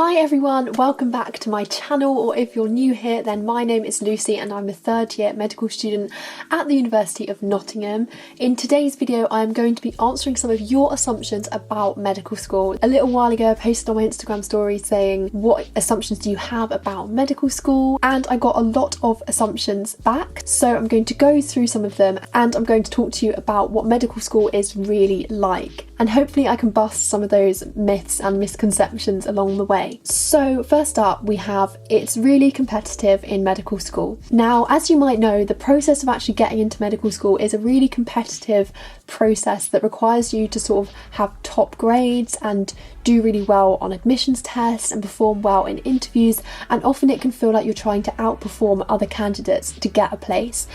Hi everyone, welcome back to my channel, or if you're new here then my name is Lucy and I'm a third year medical student at the University of Nottingham. In today's video I am going to be answering some of your assumptions about medical school. A little while ago I posted on my Instagram story saying what assumptions do you have about medical school, and I got a lot of assumptions back, so I'm going to go through some of them and I'm going to talk to you about what medical school is really like, and hopefully I can bust some of those myths and misconceptions along the way. So first up we have, it's really competitive in medical school. Now, as you might know, the process of actually getting into medical school is a really competitive process that requires you to sort of have top grades and do really well on admissions tests and perform well in interviews, and often it can feel like you're trying to outperform other candidates to get a place.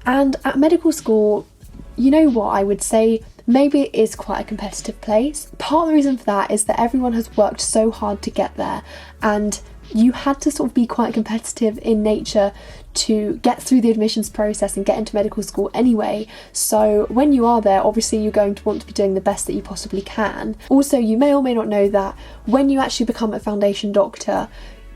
And at medical school, you know what, I would say maybe it is quite a competitive place. Part of the reason for that is that everyone has worked so hard to get there, and you had to sort of be quite competitive in nature to get through the admissions process and get into medical school anyway. So when you are there, obviously you're going to want to be doing the best that you possibly can. Also, you may or may not know that when you actually become a foundation doctor,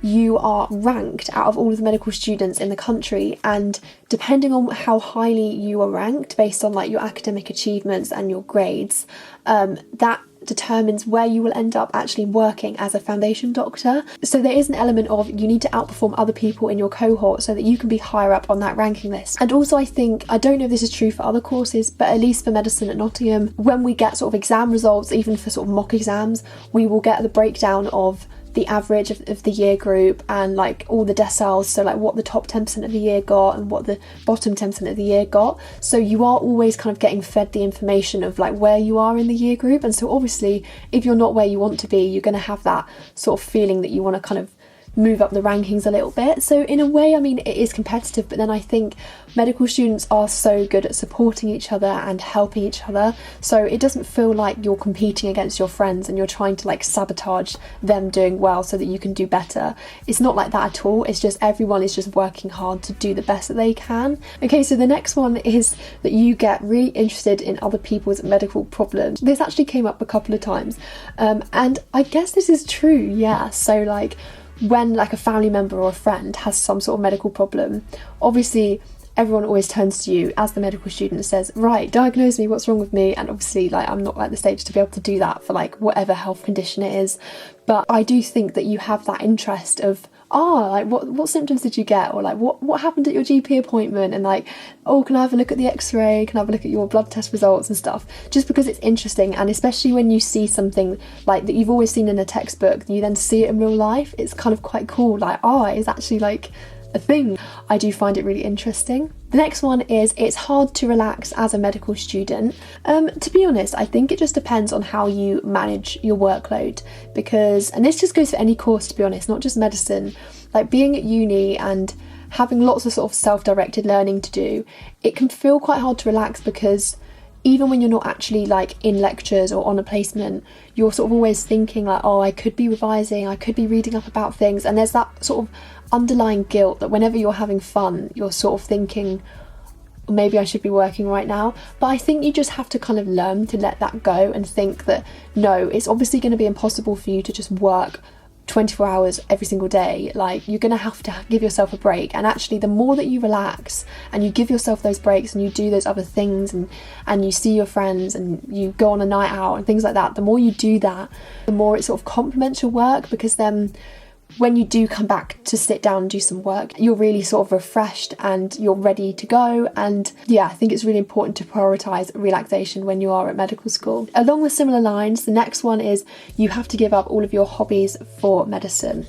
you are ranked out of all of the medical students in the country, and depending on how highly you are ranked based on like your academic achievements and your grades, that determines where you will end up actually working as a foundation doctor. So there is an element of you need to outperform other people in your cohort so that you can be higher up on that ranking list. And also I think, I don't know if this is true for other courses, but at least for medicine at Nottingham, when we get sort of exam results, even for sort of mock exams, we will get the breakdown of the average of the year group and like all the deciles, so like what the top 10% of the year got and what the bottom 10% of the year got. So you are always kind of getting fed the information of like where you are in the year group, and so obviously if you're not where you want to be, you're going to have that sort of feeling that you want to kind of move up the rankings a little bit. So in a way, I mean, it is competitive, but then I think medical students are so good at supporting each other and helping each other, so it doesn't feel like you're competing against your friends and you're trying to like sabotage them doing well so that you can do better. It's not like that at all. It's just everyone is just working hard to do the best that they can. Okay, so the next one is that you get really interested in other people's medical problems. This actually came up a couple of times, and I guess this is true, yeah. So like when like a family member or a friend has some sort of medical problem, obviously everyone always turns to you as the medical student and says, right, diagnose me, what's wrong with me? And obviously like I'm not at the stage to be able to do that for like whatever health condition it is, but I do think that you have that interest of, like what symptoms did you get, or like what happened at your GP appointment, and like, oh, can I have a look at the x-ray, can I have a look at your blood test results and stuff, just because it's interesting. And especially when you see something like that you've always seen in a textbook, you then see it in real life, it's kind of quite cool, like, it's actually like a thing. I do find it really interesting. The next one is, it's hard to relax as a medical student. To be honest, I think it just depends on how you manage your workload, because, and this just goes for any course to be honest, not just medicine, like being at uni and having lots of sort of self-directed learning to do, it can feel quite hard to relax, because even when you're not actually like in lectures or on a placement, you're sort of always thinking like, I could be revising, I could be reading up about things, and there's that sort of underlying guilt that whenever you're having fun, you're sort of thinking, maybe I should be working right now. But I think you just have to kind of learn to let that go and think that no, it's obviously going to be impossible for you to just work 24 hours every single day. Like, you're going to have to give yourself a break, and actually the more that you relax and you give yourself those breaks and you do those other things and you see your friends and you go on a night out and things like that, the more you do that, the more it sort of complements your work, because then when you do come back to sit down and do some work, you're really sort of refreshed and you're ready to go. And yeah, I think it's really important to prioritise relaxation when you are at medical school. Along with similar lines, the next one is you have to give up all of your hobbies for medicine.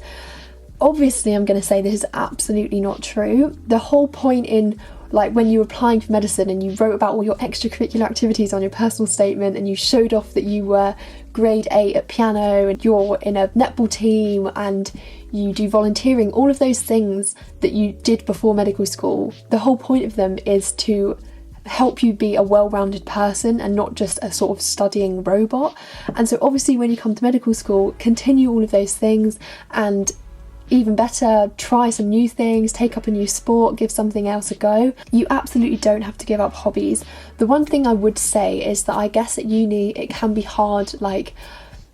Obviously, I'm going to say this is absolutely not true. The whole point in like when you were applying for medicine and you wrote about all your extracurricular activities on your personal statement and you showed off that you were grade 8 at piano and you're in a netball team and you do volunteering, all of those things that you did before medical school, the whole point of them is to help you be a well-rounded person and not just a sort of studying robot. And so obviously when you come to medical school, continue all of those things, and even better, try some new things, take up a new sport, give something else a go. You absolutely don't have to give up hobbies. The one thing I would say is that I guess at uni it can be hard, like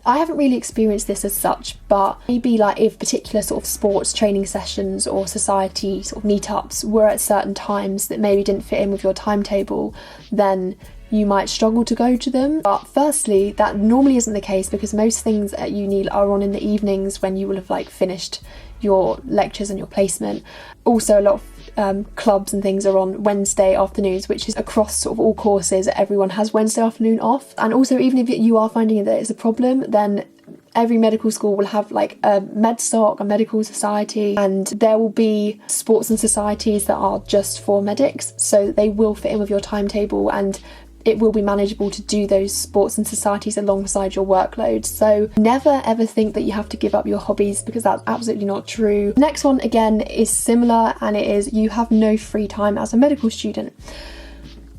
I haven't really experienced this as such, but maybe like if particular sort of sports training sessions or society sort of meetups were at certain times that maybe didn't fit in with your timetable, then you might struggle to go to them. But firstly, that normally isn't the case because most things at uni are on in the evenings when you will have like finished your lectures and your placement. Also, a lot of clubs and things are on Wednesday afternoons, which is across sort of all courses. Everyone has Wednesday afternoon off. And also, even if you are finding that it's a problem, then every medical school will have like a medsoc, a medical society, and there will be sports and societies that are just for medics, so they will fit in with your timetable and it will be manageable to do those sports and societies alongside your workload. So never ever think that you have to give up your hobbies, because that's absolutely not true. The next one again is similar, and it is you have no free time as a medical student.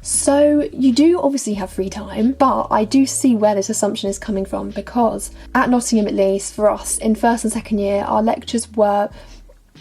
So you do obviously have free time, but I do see where this assumption is coming from, because at Nottingham, at least for us in first and second year, our lectures were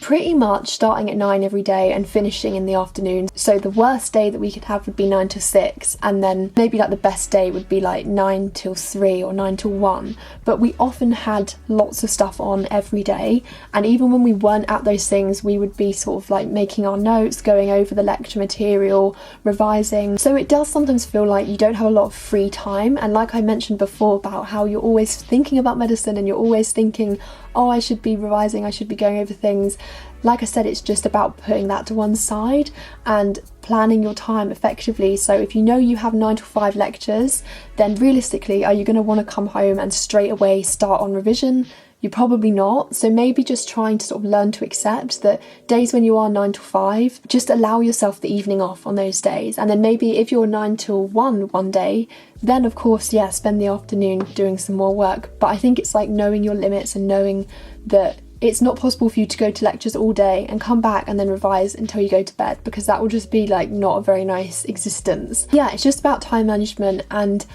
pretty much starting at 9 every day and finishing in the afternoon. So the worst day that we could have would be 9 till 6, and then maybe like the best day would be like 9 till 3 or 9 till 1. But we often had lots of stuff on every day, and even when we weren't at those things, we would be sort of like making our notes, going over the lecture material, revising. So it does sometimes feel like you don't have a lot of free time. And like I mentioned before about how you're always thinking about medicine and you're always thinking, oh, I should be revising, I should be going over things. Like I said, it's just about putting that to one side and planning your time effectively. So if you know you have 9 to 5 lectures, then realistically, are you going to want to come home and straight away start on revision? You're probably not. So maybe just trying to sort of learn to accept that days when you are 9 to 5, just allow yourself the evening off on those days. And then maybe if you're 9 till 1 one day, then of course, yeah, spend the afternoon doing some more work. But I think it's like knowing your limits and knowing that it's not possible for you to go to lectures all day and come back and then revise until you go to bed, because that will just be like not a very nice existence. Yeah, it's just about time management and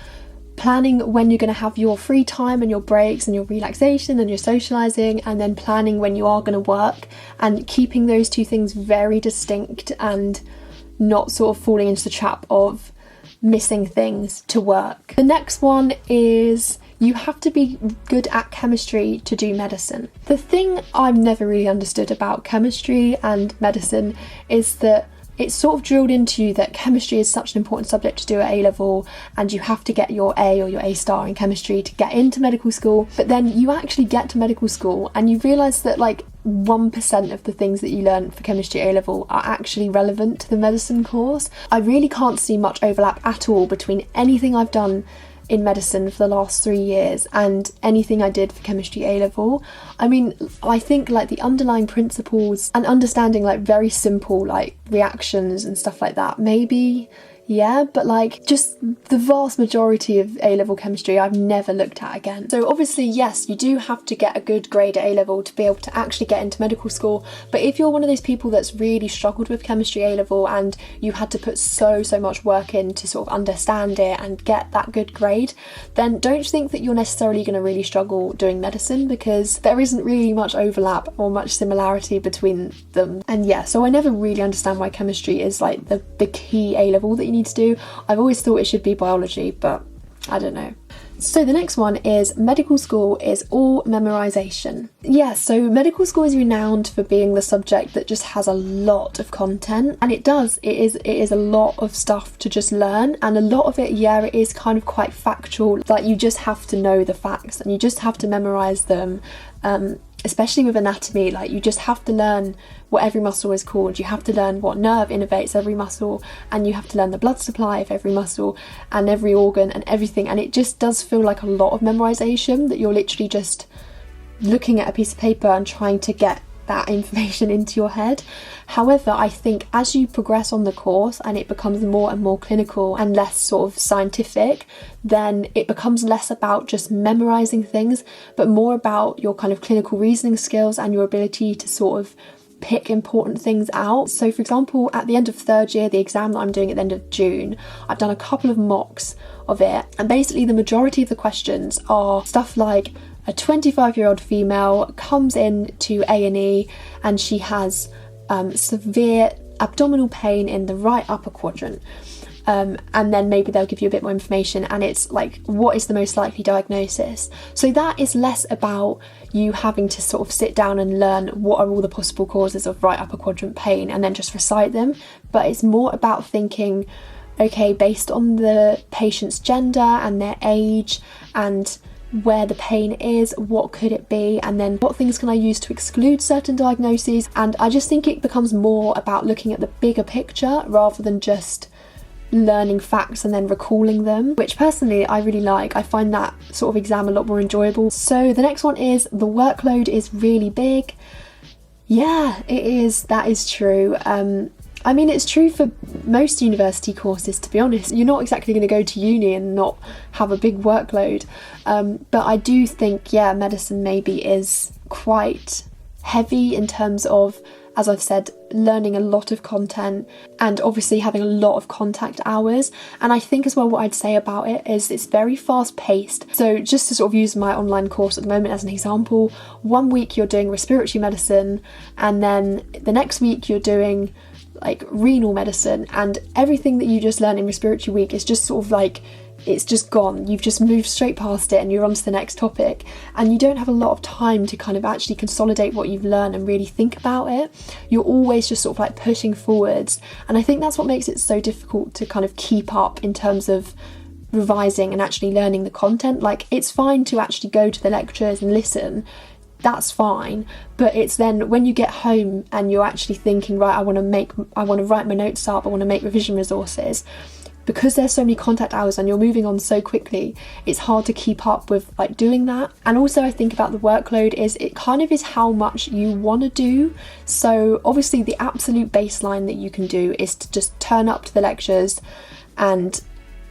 planning when you're going to have your free time and your breaks and your relaxation and your socialising, and then planning when you are going to work, and keeping those two things very distinct and not sort of falling into the trap of missing things to work. The next one is you have to be good at chemistry to do medicine. The thing I've never really understood about chemistry and medicine is that it's sort of drilled into you that chemistry is such an important subject to do at A-level, and you have to get your A or your A star in chemistry to get into medical school. But then you actually get to medical school and you realise that like 1% of the things that you learn for chemistry A-level are actually relevant to the medicine course. I really can't see much overlap at all between anything I've done in medicine for the last 3 years and anything I did for chemistry A-level. I mean, I think like the underlying principles and understanding like very simple like reactions and stuff like that, maybe, yeah, but like just the vast majority of A-level chemistry I've never looked at again. So obviously, yes, you do have to get a good grade at A-level to be able to actually get into medical school, but if you're one of those people that's really struggled with chemistry A-level and you had to put so much work in to sort of understand it and get that good grade, then don't think that you're necessarily going to really struggle doing medicine, because there isn't really much overlap or much similarity between them. And yeah, so I never really understand why chemistry is like the key A-level that you need to do. I've always thought it should be biology, but I don't know. So the next one is medical school is all memorization. Yeah, so medical school is renowned for being the subject that just has a lot of content, and it is a lot of stuff to just learn, and a lot of it, yeah, it is kind of quite factual. Like you just have to know the facts and you just have to memorize them. Especially with anatomy, like you just have to learn what every muscle is called, you have to learn what nerve innervates every muscle, and you have to learn the blood supply of every muscle and every organ and everything, and it just does feel like a lot of memorization, that you're literally just looking at a piece of paper and trying to get that information into your head. However, I think as you progress on the course and it becomes more and more clinical and less sort of scientific, then it becomes less about just memorizing things, but more about your kind of clinical reasoning skills and your ability to sort of pick important things out. So for example, at the end of third year, the exam that I'm doing at the end of June, I've done a couple of mocks of it, and basically the majority of the questions are stuff like a 25-year-old female comes in to A&E and she has severe abdominal pain in the right upper quadrant. and then maybe they'll give you a bit more information, and it's like, what is the most likely diagnosis? So that is less about you having to sort of sit down and learn what are all the possible causes of right upper quadrant pain and then just recite them, but it's more about thinking, okay, based on the patient's gender and their age and where the pain is, what could it be, and then what things can I use to exclude certain diagnoses. And I just think it becomes more about looking at the bigger picture rather than just learning facts and then recalling them, which personally I really like. I find that sort of exam a lot more enjoyable. So the next one is the workload is really big. Yeah, it is. That is true. I mean, it's true for most university courses, to be honest. You're not exactly going to go to uni and not have a big workload. But I do think, yeah, medicine maybe is quite heavy in terms of, as I've said, learning a lot of content and obviously having a lot of contact hours. And I think as well, what I'd say about it is it's very fast paced. So just to sort of use my online course at the moment as an example, 1 week you're doing respiratory medicine, and then the next week you're doing like renal medicine, and everything that you just learn in respiratory week is just sort of like, it's just gone. You've just moved straight past it and you're on to the next topic, and you don't have a lot of time to kind of actually consolidate what you've learned and really think about it. You're always just sort of like pushing forwards, and I think that's what makes it so difficult to kind of keep up in terms of revising and actually learning the content. Like, it's fine to actually go to the lectures and listen, that's fine, but it's then when you get home and you're actually thinking, right, I want to write my notes up, I want to make revision resources, because there's so many contact hours and you're moving on so quickly, it's hard to keep up with like doing that. And also I think about the workload is, it kind of is how much you want to do. So obviously the absolute baseline that you can do is to just turn up to the lectures, and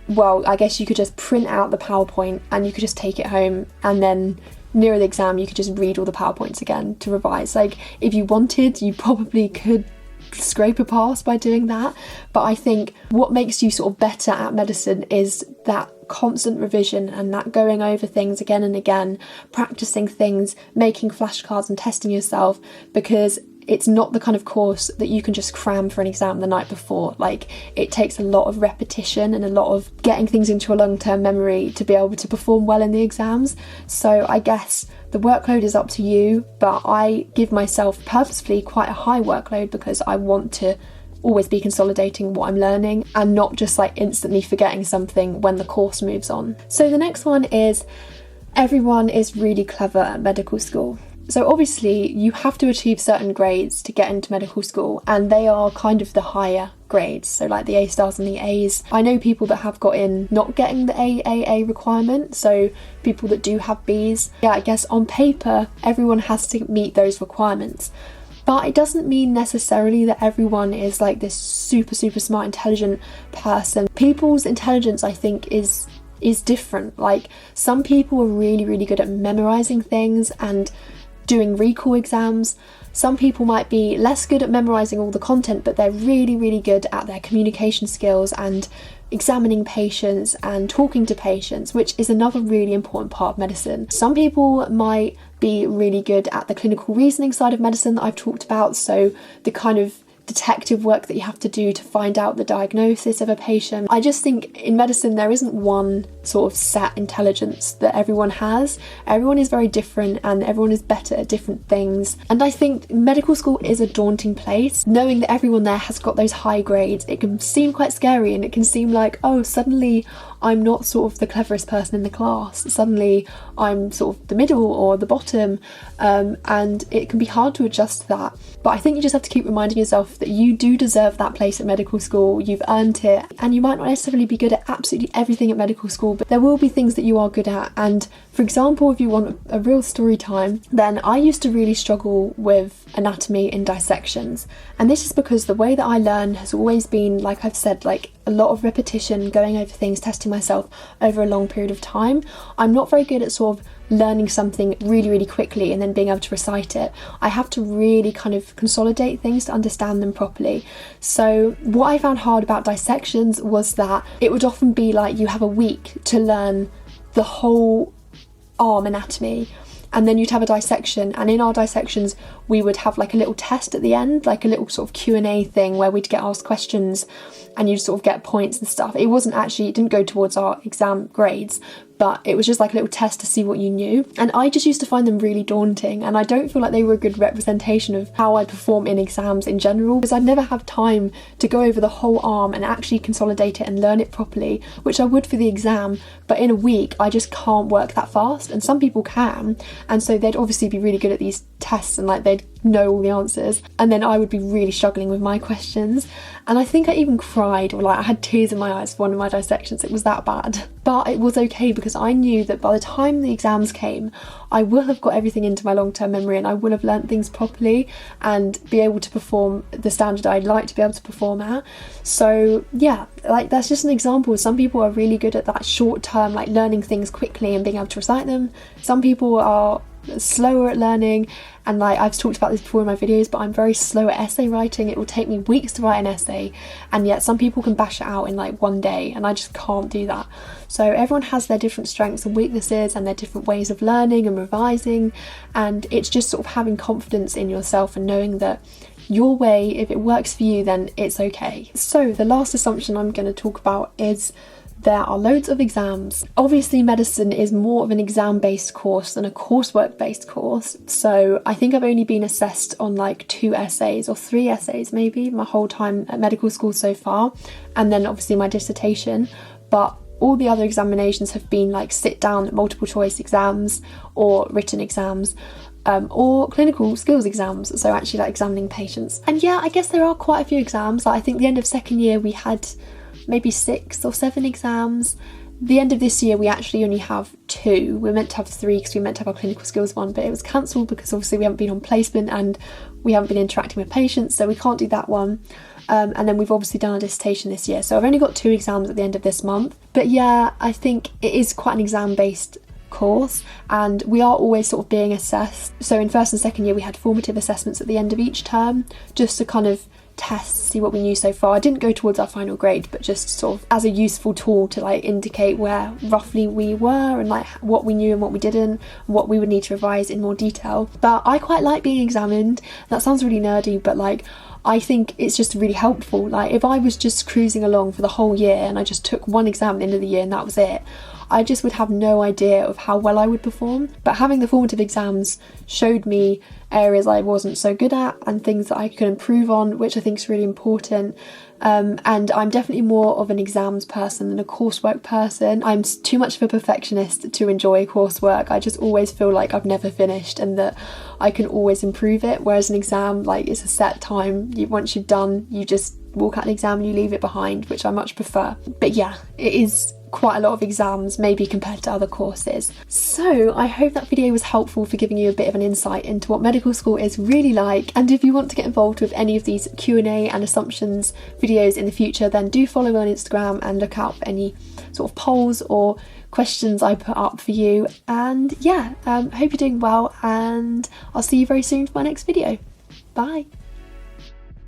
well, I guess you could just print out the PowerPoint and you could just take it home, and then nearer the exam you could just read all the PowerPoints again to revise. Like, if you wanted, you probably could scrape a pass by doing that, but I think what makes you sort of better at medicine is that constant revision and that going over things again and again, practicing things, making flashcards and testing yourself, because it's not the kind of course that you can just cram for an exam the night before. Like, it takes a lot of repetition and a lot of getting things into a long-term memory to be able to perform well in the exams. So I guess the workload is up to you, but I give myself purposefully quite a high workload because I want to always be consolidating what I'm learning and not just like instantly forgetting something when the course moves on. So the next one is, everyone is really clever at medical school. So obviously you have to achieve certain grades to get into medical school, and they are kind of the higher grades, so like the A stars and the A's. I know people that have got in not getting the AAA requirement, so people that do have B's. Yeah, I guess on paper everyone has to meet those requirements, but it doesn't mean necessarily that everyone is like this super smart, intelligent person. People's intelligence, I think, is different. Like, some people are really good at memorizing things and doing recall exams. Some people might be less good at memorizing all the content, but they're really good at their communication skills and examining patients and talking to patients, which is another really important part of medicine. Some people might be really good at the clinical reasoning side of medicine that I've talked about, so the kind of detective work that you have to do to find out the diagnosis of a patient. I just think in medicine there isn't one sort of set intelligence that everyone has. Everyone is very different and everyone is better at different things. And I think medical school is a daunting place. Knowing that everyone there has got those high grades, it can seem quite scary, and it can seem like, oh, suddenly I'm not sort of the cleverest person in the class. Suddenly I'm sort of the middle or the bottom, and it can be hard to adjust to that. But I think you just have to keep reminding yourself that you do deserve that place at medical school. You've earned it, and you might not necessarily be good at absolutely everything at medical school, but there will be things that you are good at. And for example, if you want a real story time, then I used to really struggle with anatomy in dissections, and this is because the way that I learn has always been, like I've said, like a lot of repetition, going over things, testing myself over a long period of time. I'm not very good at sort of learning something really quickly and then being able to recite it. I have to really kind of consolidate things to understand them properly. So what I found hard about dissections was that it would often be like you have a week to learn the whole arm anatomy, and then you'd have a dissection, and in our dissections we would have like a little test at the end, like a little sort of Q&A thing where we'd get asked questions and you'd sort of get points and stuff. It didn't go towards our exam grades, but it was just like a little test to see what you knew. And I just used to find them really daunting, and I don't feel like they were a good representation of how I perform in exams in general, because I'd never have time to go over the whole arm and actually consolidate it and learn it properly, which I would for the exam, but in a week I just can't work that fast, and some people can, and so they'd obviously be really good at these tests and like they'd know all the answers, and then I would be really struggling with my questions. And I think I even cried, or like I had tears in my eyes for one of my dissections. It was that bad, but it was okay because I knew that by the time the exams came I will have got everything into my long-term memory, and I will have learnt things properly and be able to perform the standard I'd like to be able to perform at. So yeah, like that's just an example. Some people are really good at that short term, like learning things quickly and being able to recite them. Some people are slower at learning, and like I've talked about this before in my videos, but I'm very slow at essay writing. It will take me weeks to write an essay, and yet some people can bash it out in like one day, and I just can't do that. So everyone has their different strengths and weaknesses and their different ways of learning and revising, and it's just sort of having confidence in yourself and knowing that your way, if it works for you, then it's okay. So the last assumption I'm going to talk about is there are loads of exams. Obviously medicine is more of an exam-based course than a coursework-based course, so I think I've only been assessed on like 2 essays or 3 essays maybe my whole time at medical school so far, and then obviously my dissertation, but all the other examinations have been like sit down multiple choice exams or written exams, or clinical skills exams, so actually like examining patients. And yeah, I guess there are quite a few exams. Like I think the end of second year we had maybe 6 or 7 exams. The end of this year we actually only have 2. We're meant to have 3 because we meant to have our clinical skills one, but it was cancelled because obviously we haven't been on placement and we haven't been interacting with patients, so we can't do that one. And then we've obviously done our dissertation this year, so I've only got 2 exams at the end of this month. But yeah, I think it is quite an exam-based course, and we are always sort of being assessed. So in first and second year we had formative assessments at the end of each term, just to kind of test, see what we knew so far. I didn't go towards our final grade, but just sort of as a useful tool to like indicate where roughly we were and like what we knew and what we didn't, and what we would need to revise in more detail. But I quite like being examined. That sounds really nerdy, but like I think it's just really helpful. Like if I was just cruising along for the whole year and I just took one exam at the end of the year and that was it, I just would have no idea of how well I would perform. But having the formative exams showed me areas I wasn't so good at and things that I could improve on, which I think is really important. And I'm definitely more of an exams person than a coursework person. I'm too much of a perfectionist to enjoy coursework. I just always feel like I've never finished and that I can always improve it, whereas an exam, like it's a set time. Once you've done, you just walk out the exam and you leave it behind, which I much prefer. But yeah, it is quite a lot of exams maybe compared to other courses. So I hope that video was helpful for giving you a bit of an insight into what medical school is really like, and if you want to get involved with any of these Q&A and assumptions videos in the future, then do follow me on Instagram and look out for any sort of polls or questions I put up for you. And yeah, hope you're doing well, and I'll see you very soon for my next video. Bye.